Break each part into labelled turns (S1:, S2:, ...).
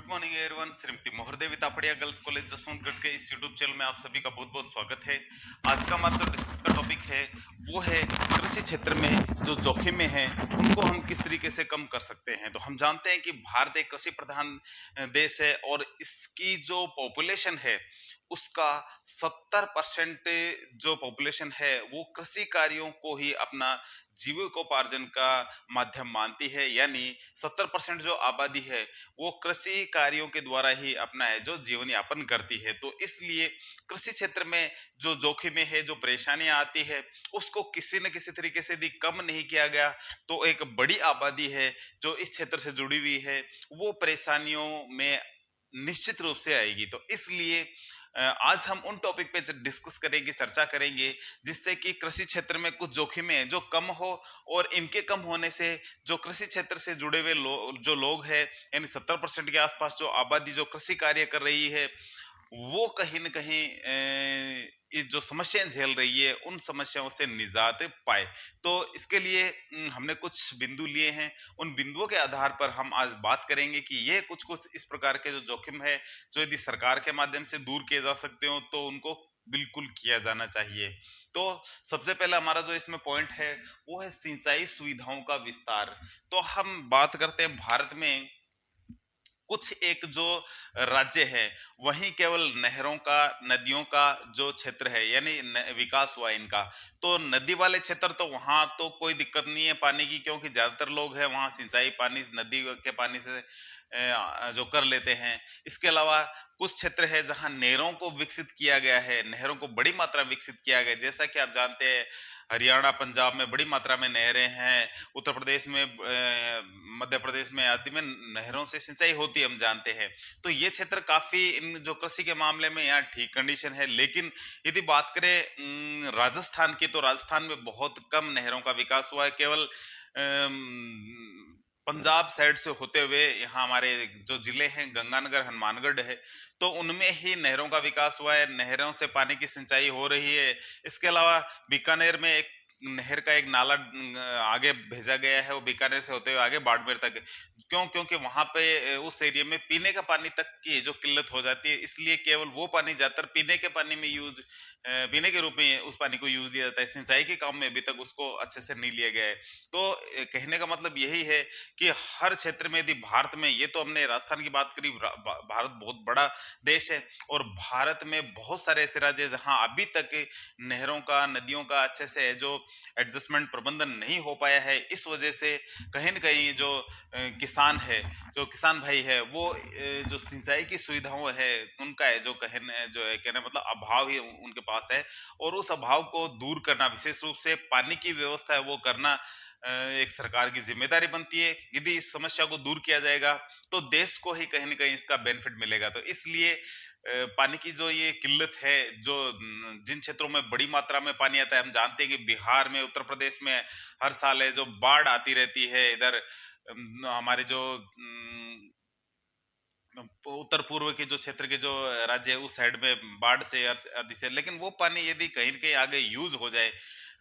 S1: Morning everyone. Shrimati Mohardevi Tapadia girls college Jaswantgarh के इस YouTube channel में आप सभी का बहुत बहुत स्वागत है। आज का हमारा जो डिस्कस का टॉपिक है वो है कृषि क्षेत्र में जो जोखिमें हैं उनको हम किस तरीके से कम कर सकते हैं। तो हम जानते हैं कि भारत एक कृषि प्रधान देश है और इसकी जो पॉपुलेशन है उसका 70% जो पॉपुलेशन है वो कृषि कार्यों को ही अपना जीविकोपार्जन का माध्यम मानती है। यानी 70% जो आबादी है वो कृषि कार्यों के द्वारा ही अपना है जो जीवन यापन करती है। तो इसलिए कृषि क्षेत्र में जो जोखिमें है, जो परेशानियां आती है, उसको किसी न किसी तरीके से यदि कम नहीं किया गया तो एक बड़ी आबादी है जो इस क्षेत्र से जुड़ी हुई है वो परेशानियों में निश्चित रूप से आएगी। तो इसलिए आज हम उन टॉपिक पे डिस्कस करेंगे, चर्चा करेंगे, जिससे कि कृषि क्षेत्र में कुछ जोखिमें हैं जो कम हो और इनके कम होने से जो कृषि क्षेत्र से जुड़े हुए जो लोग हैं, यानी 70% के आसपास जो आबादी जो कृषि कार्य कर रही है वो कहीं न कहीं ये जो समस्याएँ झेल रही है, उन समस्याओं से निजात पाए। तो इसके लिए हमने कुछ बिंदु लिए हैं, उन बिंदुओं के आधार पर हम आज बात करेंगे कि ये कुछ-कुछ इस प्रकार के जो जोखिम है, जो यदि सरकार के माध्यम से दूर किए जा सकते हो, तो उनको बिल्कुल किया जाना चाहिए। तो सबसे पहला हमारा जो इसमें पॉइंट है, वो है सिंचाई सुविधाओं का विस्तार। तो हम बात करते हैं भारत में कुछ एक जो राज्य है वहीं केवल नहरों का, नदियों का जो क्षेत्र है, यानी विकास हुआ इनका। तो नदी वाले क्षेत्र तो वहां तो कोई दिक्कत नहीं है पानी की, क्योंकि ज्यादातर लोग हैं वहां सिंचाई पानी नदी के पानी से जो कर लेते हैं। इसके अलावा कुछ क्षेत्र है जहां नहरों को विकसित किया गया है, नहरों को बड़ी मात्रा में विकसित किया गया है। जैसा कि आप जानते हैं हरियाणा, पंजाब में बड़ी मात्रा में नहरें हैं, उत्तर प्रदेश में, मध्य प्रदेश में आदि में नहरों से सिंचाई होती है, हम जानते हैं। तो ये क्षेत्र काफी इन जो कृषि के मामले में यहाँ ठीक कंडीशन है। लेकिन यदि बात करें राजस्थान की, तो राजस्थान में बहुत कम नहरों का विकास हुआ है। केवल पंजाब साइड से होते हुए यहाँ हमारे जो जिले हैं गंगानगर, हनुमानगढ़ है, तो उनमें ही नहरों का विकास हुआ है, नहरों से पानी की सिंचाई हो रही है। इसके अलावा बीकानेर में एक नहर का एक नाला आगे भेजा गया है, वो बीकानेर से होते हुए आगे बाड़मेर तक। क्यों? क्योंकि वहां पे उस एरिया में पीने का पानी तक की जो किल्लत हो जाती है, इसलिए केवल वो पानी ज्यादातर पीने के पानी में यूज, पीने के रूप में उस पानी को यूज लिया जाता है। सिंचाई के काम में अभी तक उसको अच्छे से नहीं लिया गया है। तो कहने का मतलब यही है कि हर क्षेत्र में, यदि भारत में, ये तो हमने राजस्थान की बात करी, भारत बहुत बड़ा देश है और भारत में बहुत सारे ऐसे राज्य हैं जहां अभी तक नहरों का, नदियों का अच्छे से जो एडजस्टमेंट प्रबंधन नहीं हो पाया है। इस वजह से कहीं न कहीं जो किसान है, जो किसान भाई है, वो जो सिंचाई की सुविधाओं है उनका है जो कहने जो है कहने मतलब अभाव ही उनके पास है। और उस अभाव को दूर करना, विशेष रूप से पानी की व्यवस्था है वो करना एक सरकार की जिम्मेदारी बनती है। यदि इस समस्या को दूर किया जाएगा तो देश को ही कहीं न कहीं इसका बेनिफिट मिलेगा। तो इसलिए पानी की जो ये किल्लत है, जो जिन क्षेत्रों में बड़ी मात्रा में पानी आता है, हम जानते हैं कि बिहार में, उत्तर प्रदेश में हर साल है जो बाढ़ आती रहती है। इधर हमारे जो उत्तर पूर्व के जो क्षेत्र के जो राज्य है उस साइड में बाढ़ से आदि से, लेकिन वो पानी यदि कहीं न कहीं आगे यूज हो जाए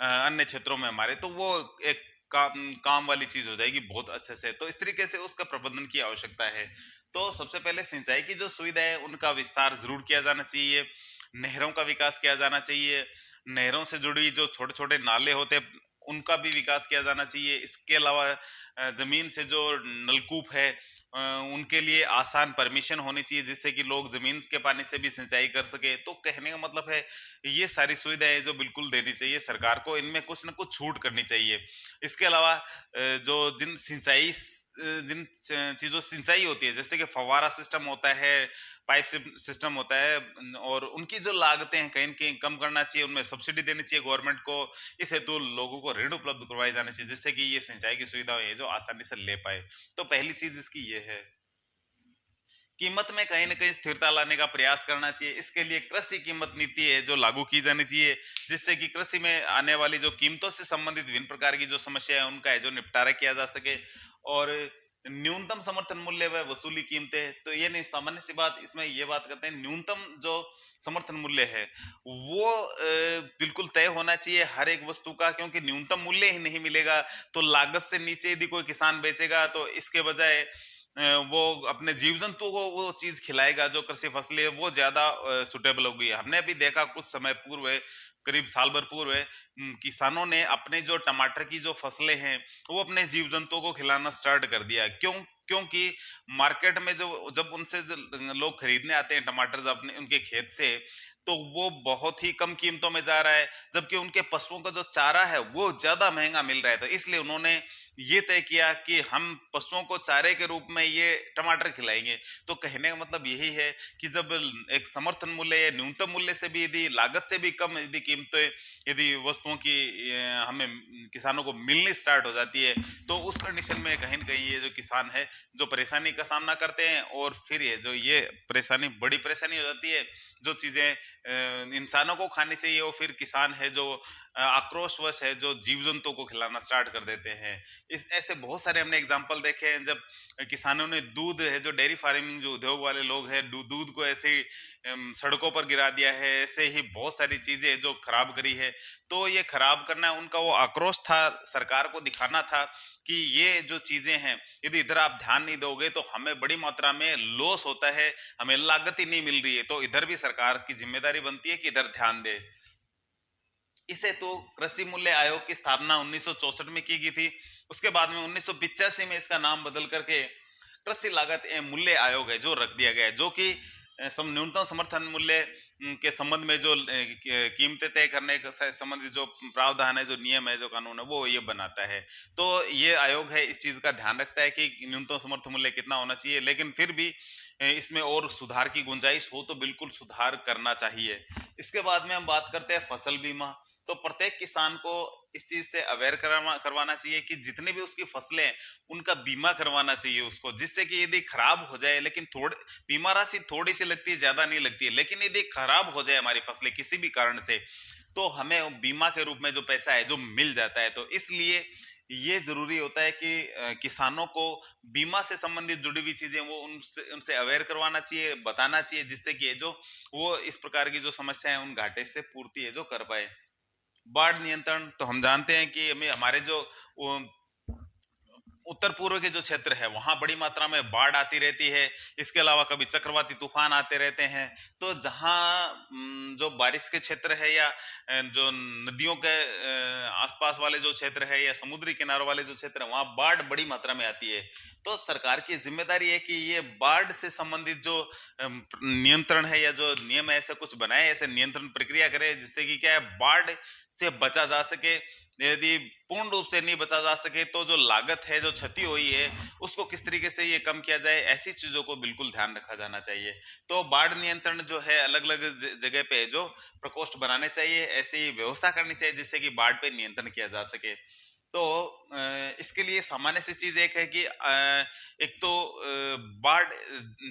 S1: अन्य क्षेत्रों में हमारे, तो वो एक काम वाली चीज हो जाएगी बहुत अच्छे से। तो इस तरीके से उसका प्रबंधन की आवश्यकता है। तो सबसे पहले सिंचाई की जो सुविधा है उनका विस्तार जरूर किया जाना चाहिए, नहरों का विकास किया जाना चाहिए, नहरों से जुड़ी जो छोटे छोटे नाले होते हैं उनका भी विकास किया जाना चाहिए। इसके अलावा जमीन से जो नलकूप है अ, उनके लिए आसान परमिशन होनी चाहिए, जिससे कि लोग जमीन के पानी से भी सिंचाई कर सके। तो कहने का मतलब है ये सारी सुविधाएं जो बिल्कुल देनी चाहिए सरकार को, इनमें कुछ ना कुछ छूट करनी चाहिए। इसके अलावा जो जिन चीजों से सिंचाई होती है, जैसे कि फव्वारा सिस्टम होता है, पाइप सिस्टम होता है, और उनकी जो लागतें हैं कहीं न कहीं कम करना चाहिए, उनमें सब्सिडी देनी चाहिए गवर्नमेंट को। इस हेतु लोगों को ऋण उपलब्ध करवाए जाने चाहिए, जिससे कि ये सिंचाई की सुविधा है जो आसानी से ले पाए। तो पहली चीज इसकी ये है। कीमत में कहीं न कहीं स्थिरता लाने का प्रयास करना चाहिए। इसके लिए कृषि कीमत नीति है जो लागू की जानी चाहिए, जिससे कि कृषि में आने वाली जो कीमतों से संबंधित विभिन्न प्रकार की जो समस्या है उनका है जो निपटारा किया जा सके। और न्यूनतम समर्थन मूल्य व वसूली कीमतें, तो ये नहीं, सामान्य सी बात इसमें ये बात करते हैं, न्यूनतम जो समर्थन मूल्य है वो बिल्कुल तय होना चाहिए हर एक वस्तु का, क्योंकि न्यूनतम मूल्य ही नहीं मिलेगा तो लागत से नीचे यदि कोई किसान बेचेगा तो इसके बजाय वो अपने जीव जंतुओं को वो चीज खिलाएगा जो कृषि फसलें है, वो ज्यादा सुटेबल होगी। हमने भी देखा कुछ समय पूर्व, करीब साल भर पूर्व, किसानों ने अपने जो टमाटर की जो फसलें हैं वो अपने जीव जंतुओं को खिलाना स्टार्ट कर दिया। क्यों? क्योंकि मार्केट में जो जब उनसे लोग खरीदने आते हैं टमाटर जब अपने उनके खेत से, तो वो बहुत ही कम कीमतों में जा रहा है, जबकि उनके पशुओं का जो चारा है वो ज्यादा महंगा मिल रहा है। तो इसलिए उन्होंने ये तय किया कि हम पशुओं को चारे के रूप में ये टमाटर खिलाएंगे। तो कहने का मतलब यही है कि जब एक समर्थन मूल्य या न्यूनतम मूल्य से भी, यदि लागत से भी कम यदि कीमतें, यदि वस्तुओं की हमें किसानों को मिलनी स्टार्ट हो जाती है, तो उस कंडीशन में कहीं न कहीं ये जो किसान है जो परेशानी का सामना करते हैं, और फिर ये परेशानी बड़ी परेशानी हो जाती है। जो चीजें इंसानों को खानी चाहिए वो फिर किसान है जो आक्रोशवश है जो जीव जंतुओं को खिलाना स्टार्ट कर देते हैं। इस ऐसे बहुत सारे हमने एग्जाम्पल देखे हैं, जब किसानों ने दूध है, जो डेयरी फार्मिंग जो उद्योग वाले लोग हैं, दूध को ऐसे ही सड़कों पर गिरा दिया है। ऐसे ही बहुत सारी चीजें जो खराब करी है। तो ये खराब करना उनका वो आक्रोश था, सरकार को दिखाना था कि ये जो चीजें हैं, यदि इधर आप ध्यान नहीं दोगे तो हमें बड़ी मात्रा में लॉस होता है, हमें लागत ही नहीं मिल रही है। तो इधर भी सरकार की जिम्मेदारी बनती है कि इधर ध्यान दे। इसे तो कृषि मूल्य आयोग की स्थापना 1964 में की गई थी। उसके बाद में 1985 में इसका नाम बदल करके कृषि लागत एवं मूल्य आयोग है जो रख दिया गया है, जो कि न्यूनतम समर्थन मूल्य के संबंध में जो कीमतें तय करने के संबंधित जो प्रावधान है, जो नियम है, जो कानून है, वो ये बनाता है। तो ये आयोग है इस चीज का ध्यान रखता है कि न्यूनतम समर्थन मूल्य कितना होना चाहिए, लेकिन फिर भी इसमें और सुधार की गुंजाइश हो तो बिल्कुल सुधार करना चाहिए। इसके बाद में हम बात करते हैं फसल बीमा। तो प्रत्येक किसान को इस चीज से अवेयर करवाना चाहिए कि जितने भी उसकी फसलें हैं उनका बीमा करवाना चाहिए उसको, जिससे कि यदि खराब हो जाए, लेकिन थोड़े बीमा राशि थोड़ी सी लगती है, ज्यादा नहीं लगती है, लेकिन यदि खराब हो जाए हमारी फसलें किसी भी कारण से, तो हमें बीमा के रूप में जो पैसा है जो मिल जाता है। तो इसलिए ये जरूरी होता है कि किसानों को बीमा से संबंधित जुड़ी हुई चीजें वो उनसे उनसे अवेयर करवाना चाहिए, बताना चाहिए, जिससे कि जो वो इस प्रकार की जो समस्या है उन घाटे से पूर्ति है जो कर पाए। बाढ़ नियंत्रण तो हम जानते हैं कि हमें हमारे जो उत्तर पूर्व के जो क्षेत्र है वहां बड़ी मात्रा में बाढ़ आती रहती है। इसके अलावा कभी चक्रवाती तूफान आते रहते हैं। तो जहां जो बारिश के क्षेत्र है या जो नदियों के आसपास वाले जो क्षेत्र है या समुद्री किनारों वाले जो क्षेत्र है वहां बाढ़ बड़ी मात्रा में आती है। तो सरकार की जिम्मेदारी है कि ये बाढ़ से संबंधित जो नियंत्रण है या जो नियम है ऐसे कुछ बनाए, ऐसे नियंत्रण प्रक्रिया करे, जिससे कि क्या है बाढ़ से बचा जा सके। यदि पूर्ण रूप से नहीं बचा जा सके तो जो लागत है, जो क्षति हुई है, उसको किस तरीके से ये कम किया जाए, ऐसी चीजों को बिल्कुल ध्यान रखा जाना चाहिए। तो बाढ़ नियंत्रण जो है अलग अलग जगह पे जो प्रकोष्ठ बनाने चाहिए, ऐसी व्यवस्था करनी चाहिए जिससे कि बाढ़ पे नियंत्रण किया जा सके। तो इसके लिए सामान्य सी चीज एक है कि एक तो बाढ़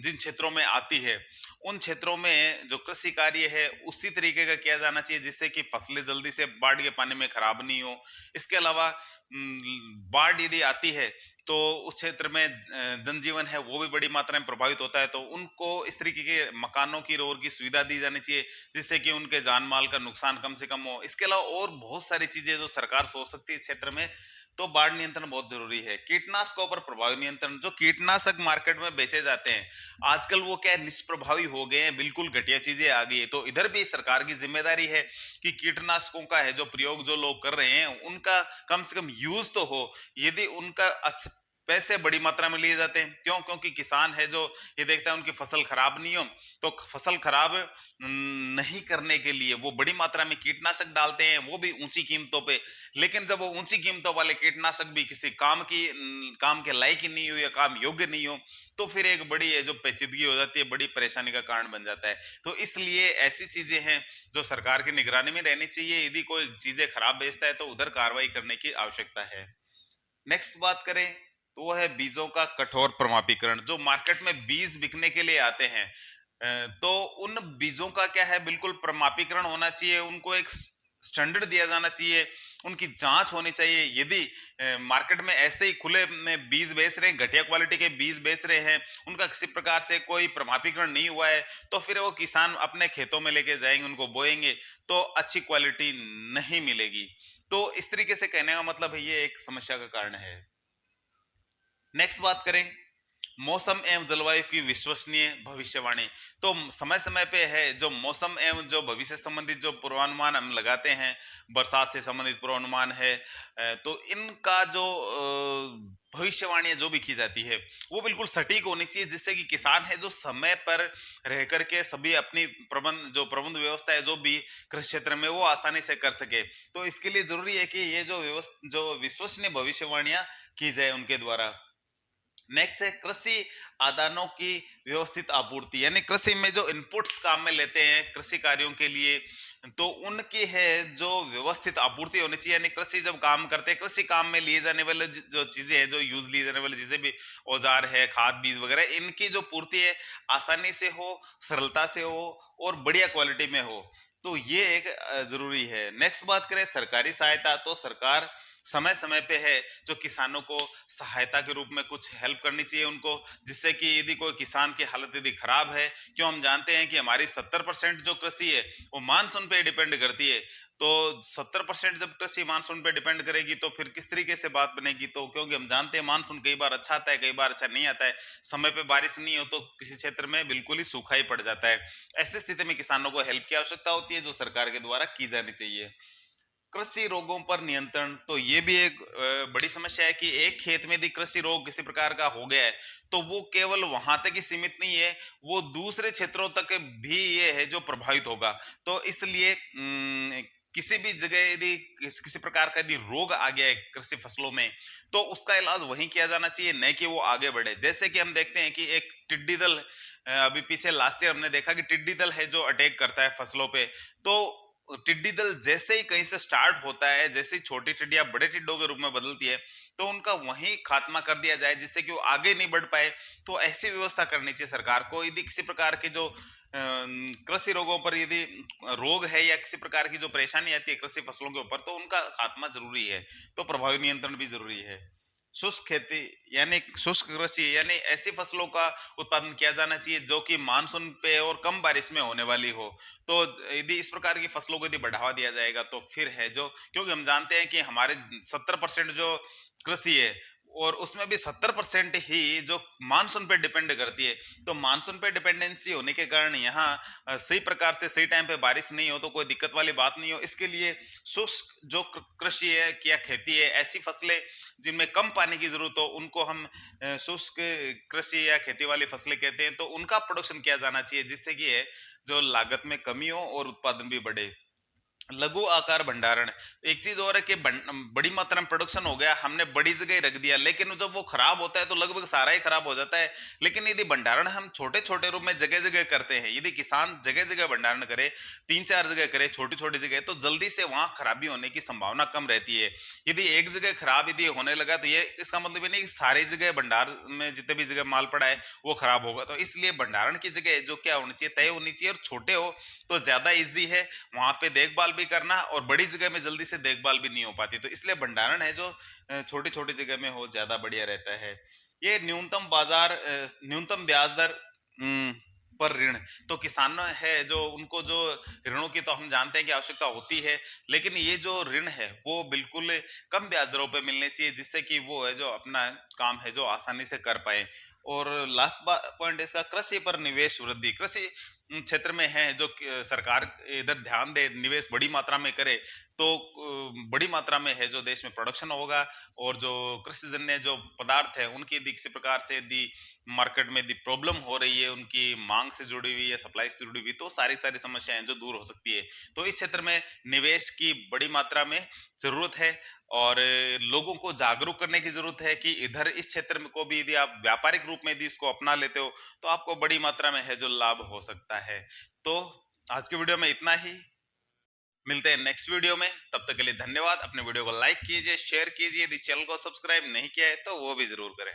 S1: जिन क्षेत्रों में आती है उन क्षेत्रों में जो कृषि कार्य है उसी तरीके का किया जाना चाहिए जिससे कि फसलें जल्दी से बाढ़ के पानी में खराब नहीं हो। इसके अलावा बाढ़ यदि आती है तो उस क्षेत्र में जनजीवन है वो भी बड़ी मात्रा में प्रभावित होता है। तो उनको इस तरीके के मकानों की रोड की सुविधा दी जानी चाहिए जिससे कि उनके जान माल का नुकसान कम से कम हो। इसके अलावा और बहुत सारी चीजें जो सरकार सोच सकती है इस क्षेत्र में। तो बाढ़ नियंत्रण बहुत जरूरी है। कीटनाशकों पर प्रभावी नियंत्रण, जो कीटनाशक मार्केट में बेचे जाते हैं आजकल वो क्या निष्प्रभावी हो गए हैं, बिल्कुल घटिया चीजें आ गई है। तो इधर भी सरकार की जिम्मेदारी है कि कीटनाशकों का है जो प्रयोग जो लोग कर रहे हैं उनका कम से कम यूज तो हो। यदि उनका अच्छा पैसे बड़ी मात्रा में लिए जाते हैं, क्यों? क्योंकि किसान है जो ये देखता है उनकी फसल खराब नहीं हो, तो फसल खराब नहीं करने के लिए वो बड़ी मात्रा में कीटनाशक डालते हैं, वो भी ऊंची कीमतों पे। लेकिन जब वो ऊंची कीमतों वाले कीटनाशक भी किसी काम के लायक ही नहीं हो या काम योग्य नहीं हो, तो फिर एक बड़ी है जो पेचीदगी हो जाती है, बड़ी परेशानी का कारण बन जाता है। तो इसलिए ऐसी चीजें हैं जो सरकार की निगरानी में रहनी चाहिए। यदि कोई चीजें खराब बेचता है तो उधर कार्रवाई करने की आवश्यकता है। नेक्स्ट बात करें तो वो है बीजों का कठोर प्रमापीकरण। जो मार्केट में बीज बिकने के लिए आते हैं तो उन बीजों का क्या है, बिल्कुल प्रमापीकरण होना चाहिए, उनको एक स्टैंडर्ड दिया जाना चाहिए, उनकी जांच होनी चाहिए। यदि मार्केट में ऐसे ही खुले में बीज बेच रहे हैं, घटिया क्वालिटी के बीज बेच रहे हैं, उनका किसी प्रकार से कोई प्रमापीकरण नहीं हुआ है, तो फिर वो किसान अपने खेतों में लेके जाएंगे, उनको बोएंगे तो अच्छी क्वालिटी नहीं मिलेगी। तो इस तरीके से कहने का मतलब है ये एक समस्या का कारण है। नेक्स्ट बात करें मौसम एवं जलवायु की विश्वसनीय भविष्यवाणी। तो समय समय पे है जो मौसम एवं जो भविष्य संबंधित जो पूर्वानुमान हम लगाते हैं, बरसात से संबंधित पूर्वानुमान है, तो इनका जो भविष्यवाणियां जो भी की जाती है वो बिल्कुल सटीक होनी चाहिए, जिससे कि किसान है जो समय पर रह करके सभी अपनी प्रबंध व्यवस्था है जो भी कृषि क्षेत्र में वो आसानी से कर सके। तो इसके लिए जरूरी है कि ये जो विश्वसनीय भविष्यवाणियां की जाए उनके द्वारा। नेक्स्ट है कृषि आदानों की व्यवस्थित आपूर्ति, यानी कृषि में जो इनपुट्स काम में लेते हैं कृषि कार्यों के लिए, तो उनकी है जो व्यवस्थित आपूर्ति होनी चाहिए। यानी कृषि जब काम करते हैं, कृषि काम में लिए जाने वाले जो चीजें हैं, जो यूज लिए जाने वाली चीजें भी, औजार है, खाद बीज वगैरह, इनकी जो पूर्ति है आसानी से हो, सरलता से हो और बढ़िया क्वालिटी में हो। तो ये एक जरूरी है। नेक्स्ट बात करें सरकारी सहायता, तो सरकार समय समय पे है जो किसानों को सहायता के रूप में कुछ हेल्प करनी चाहिए उनको, जिससे कि यदि कोई किसान की हालत यदि खराब है, क्यों हम जानते हैं कि हमारी 70% जो कृषि है वो मानसून पे डिपेंड करती है। तो 70% जब कृषि मानसून पे डिपेंड करेगी तो फिर किस तरीके से बात बनेगी। तो क्योंकि हम जानते हैं मानसून कई बार अच्छा आता है, कई बार अच्छा नहीं आता है, समय पे बारिश नहीं हो तो किसी क्षेत्र में बिल्कुल ही सूखा ही पड़ जाता है। ऐसी स्थिति में किसानों को हेल्प की आवश्यकता होती है, जो सरकार के द्वारा की जानी चाहिए। कृषि रोगों पर नियंत्रण, तो ये भी एक बड़ी समस्या है कि एक खेत में यदि कृषि रोग किसी प्रकार का हो गया है तो वो केवल वहां तक ही सीमित नहीं है, वो दूसरे क्षेत्रों तक भी ये है जो प्रभावित होगा। तो इसलिए किसी भी जगह यदि किसी प्रकार का यदि रोग आ गया है कृषि फसलों में, तो उसका इलाज वहीं किया जाना चाहिए, न कि वो आगे बढ़े। जैसे कि हम देखते हैं कि एक टिड्डी दल, अभी पीछे लास्ट ईयर हमने देखा कि टिड्डी दल है जो अटैक करता है फसलों पे। तो टिड्डी दल जैसे ही कहीं से स्टार्ट होता है, जैसे ही छोटी टिड्डियां बड़े टिड्डों के रूप में बदलती है, तो उनका वहीं खात्मा कर दिया जाए, जिससे कि वो आगे नहीं बढ़ पाए। तो ऐसी व्यवस्था करनी चाहिए सरकार को। यदि किसी प्रकार के जो कृषि रोगों पर यदि रोग है या किसी प्रकार की जो परेशानी आती है कृषि फसलों के ऊपर, तो उनका खात्मा जरूरी है। तो प्रभावी नियंत्रण भी जरूरी है। शुष्क खेती यानी शुष्क कृषि, यानी ऐसी फसलों का उत्पादन किया जाना चाहिए जो कि मानसून पे और कम बारिश में होने वाली हो। तो यदि इस प्रकार की फसलों को यदि बढ़ावा दिया जाएगा तो फिर है जो, क्योंकि हम जानते हैं कि हमारे 70% जो कृषि है और उसमें भी 70% ही जो मानसून पे डिपेंड करती है। तो मानसून पे डिपेंडेंसी होने के कारण यहाँ सही प्रकार से सही टाइम पे बारिश नहीं हो तो कोई दिक्कत वाली बात नहीं हो। इसके लिए शुष्क जो कृषि है या खेती है, ऐसी फसलें जिनमें कम पानी की जरूरत हो, उनको हम शुष्क कृषि या खेती वाली फसलें कहते हैं। तो उनका प्रोडक्शन किया जाना चाहिए, जिससे कि है जो लागत में कमी हो और उत्पादन भी बढ़े। लघु आकार भंडारण, एक चीज और है कि बड़ी मात्रा में प्रोडक्शन हो गया, हमने बड़ी जगह रख दिया, लेकिन जब वो खराब होता है तो लगभग सारा ही खराब हो जाता है। लेकिन यदि भंडारण हम छोटे छोटे रूप में जगह जगह करते हैं, यदि किसान जगह जगह भंडारण करे, 3-4 जगह करे छोटी छोटी जगह, तो जल्दी से वहां खराबी होने की संभावना कम रहती है। यदि एक जगह खराब यदि होने लगा तो ये इसका मतलब ये नहीं कि सारी जगह भंडार में जितने भी जगह माल पड़ा है वो खराब होगा। तो इसलिए भंडारण की जगह जो क्या होनी चाहिए, तय होनी चाहिए, और छोटे हो तो ज्यादा इजी है वहां पे देखभाल भी करना, और बड़ी जगह में जल्दी से देखभाल भी नहीं हो पाती। तो इसलिए भंडारण है जो छोटी छोटी जगह में हो ज्यादा बढ़िया रहता है। ये न्यूनतम ब्याज दर पर ऋण, तो किसान है जो उनको जो ऋणों की तो हम जानते हैं कि आवश्यकता होती है, लेकिन ये जो ऋण है वो बिल्कुल कम ब्याज दरों पे मिलने चाहिए, जिससे कि वो है जो अपना काम है जो आसानी से कर पाए। और लास्ट पॉइंट इसका कृषि पर निवेश वृद्धि। कृषि क्षेत्र में है जो सरकार इधर ध्यान दे, निवेश बड़ी मात्रा में करे, तो बड़ी मात्रा में है जो देश में प्रोडक्शन होगा, और जो कृषि जन्य जो पदार्थ है उनकी यदि किसी प्रकार से यदि मार्केट में यदि प्रॉब्लम हो रही है, उनकी मांग से जुड़ी हुई या सप्लाई से जुड़ी हुई, तो सारी सारी समस्याएं जो दूर हो सकती है। तो इस क्षेत्र में निवेश की बड़ी मात्रा में जरूरत है, और लोगों को जागरूक करने की जरूरत है कि इधर इस क्षेत्र में को भी यदि आप व्यापारिक रूप में यदि इसको अपना लेते हो तो आपको बड़ी मात्रा में है जो लाभ हो सकता है। तो आज के वीडियो में इतना ही, मिलते हैं नेक्स्ट वीडियो में। तब तक के लिए धन्यवाद। अपने वीडियो को लाइक कीजिए, शेयर कीजिए, यदि चैनल को सब्सक्राइब नहीं किया है तो वो भी जरूर करें।